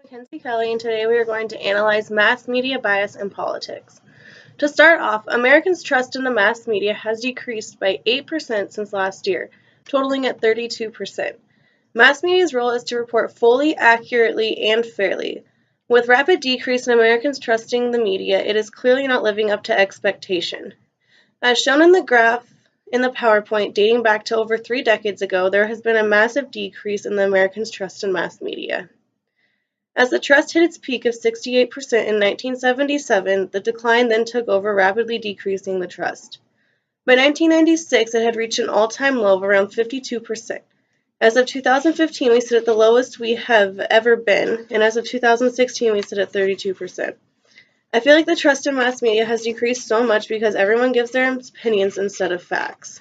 Mackenzie Kelly, and today we are going to analyze mass media bias in politics. To start off, Americans' trust in the mass media has decreased by 8% since last year, totaling at 32%. Mass media's role is to report fully, accurately, and fairly. With rapid decrease in Americans trusting the media, it is clearly not living up to expectation. As shown in the graph in the PowerPoint dating back to over 3 decades ago, there has been a massive decrease in the Americans' trust in mass media. As the trust hit its peak of 68% in 1977, the decline then took over, rapidly decreasing the trust. By 1996, it had reached an all-time low of around 52%. As of 2015, we sit at the lowest we have ever been, and as of 2016, we sit at 32%. I feel like the trust in mass media has decreased so much because everyone gives their opinions instead of facts.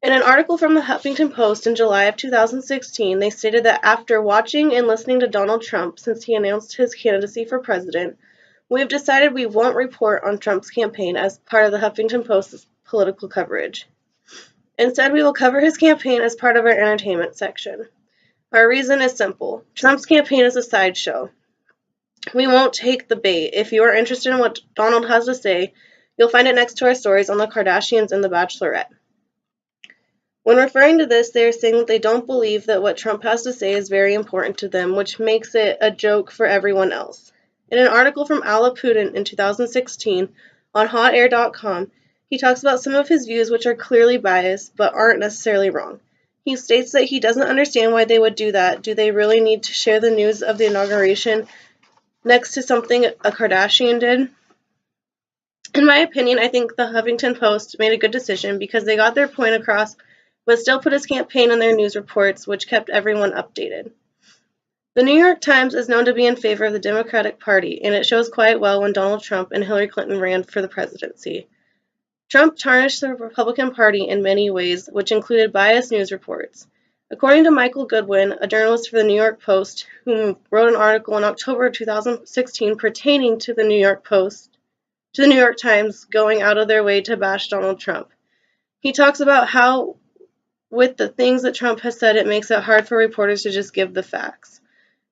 In an article from the Huffington Post in July of 2016, they stated that after watching and listening to Donald Trump since he announced his candidacy for president, we have decided we won't report on Trump's campaign as part of the Huffington Post's political coverage. Instead, we will cover his campaign as part of our entertainment section. Our reason is simple. Trump's campaign is a sideshow. We won't take the bait. If you are interested in what Donald has to say, you'll find it next to our stories on the Kardashians and The Bachelorette. When referring to this, they are saying that they don't believe that what Trump has to say is very important to them, which makes it a joke for everyone else. In an article from Al Lapudin in 2016 on HotAir.com, he talks about some of his views which are clearly biased, but aren't necessarily wrong. He states that he doesn't understand why they would do that. Do they really need to share the news of the inauguration next to something a Kardashian did? In my opinion, I think the Huffington Post made a good decision because they got their point across but still put his campaign in their news reports, which kept everyone updated. The New York Times is known to be in favor of the Democratic Party, and it shows quite well when Donald Trump and Hillary Clinton ran for the presidency. Trump tarnished the Republican Party in many ways, which included biased news reports. According to Michael Goodwin, a journalist for the New York Post, who wrote an article in October 2016 pertaining to the New York Times going out of their way to bash Donald Trump. He talks about how with the things that Trump has said, it makes it hard for reporters to just give the facts.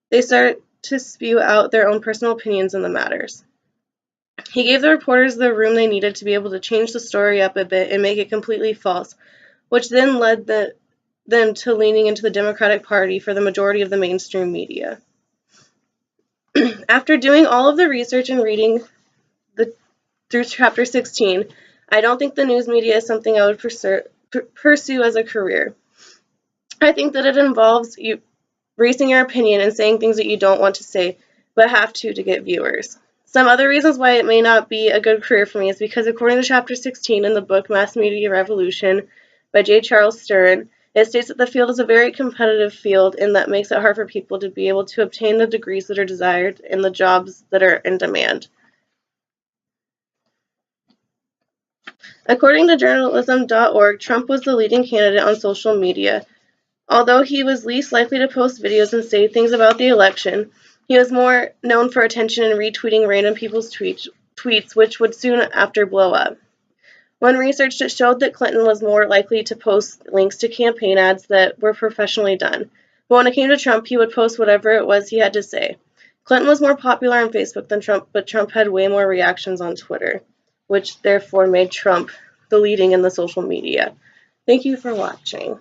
They start to spew out their own personal opinions in the matters. He gave the reporters the room they needed to be able to change the story up a bit and make it completely false, which then led them to leaning into the Democratic Party for the majority of the mainstream media. After doing all of the research and reading through Chapter 16, I don't think the news media is something I would pursue as a career. I think that it involves you racing your opinion and saying things that you don't want to say, but have to get viewers. Some other reasons why it may not be a good career for me is because according to Chapter 16 in the book Mass Media Revolution by J. Charles Stern, it states that the field is a very competitive field and that makes it hard for people to be able to obtain the degrees that are desired and the jobs that are in demand. According to journalism.org, Trump was the leading candidate on social media. Although he was least likely to post videos and say things about the election, he was more known for attention and retweeting random people's tweets, which would soon after blow up. When researched, it showed that Clinton was more likely to post links to campaign ads that were professionally done. But when it came to Trump, he would post whatever it was he had to say. Clinton was more popular on Facebook than Trump, but Trump had way more reactions on Twitter, which therefore made Trump the leading in the social media. Thank you for watching.